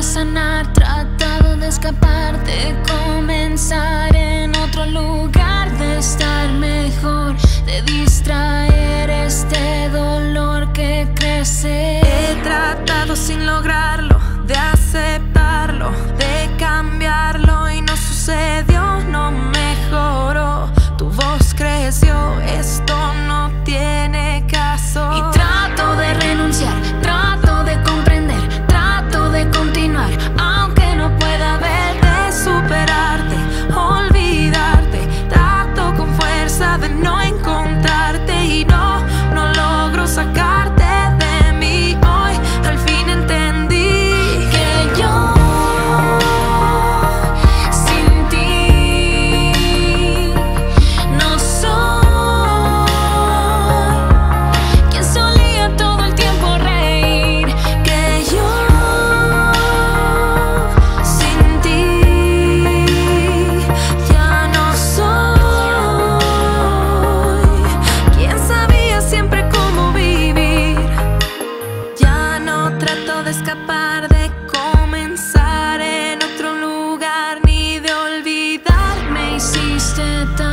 Sanar, tratado de escapar, de comenzar en otro lugar, de estar mejor, de distraer este dolor que crece. He tratado sin lograrlo, de aceptarlo, de cambiarlo y no sucedió, no mejoró. Tu voz creció, esto no tiene caso. Y trato de renunciar, trato de comprender, trato de continuar, aunque no pueda verte, superarte, olvidarte. Trato con fuerza de no encontrarte y no logro sacarte de mí. Hoy al fin entendí que yo sin ti no soy quien solía todo el tiempo reír. que yo sin ti ya no soy quien sabía siempre cómo vivir. Ya no trato de escapar, de comenzar en otro lugar, ni de olvidar. Me hiciste tan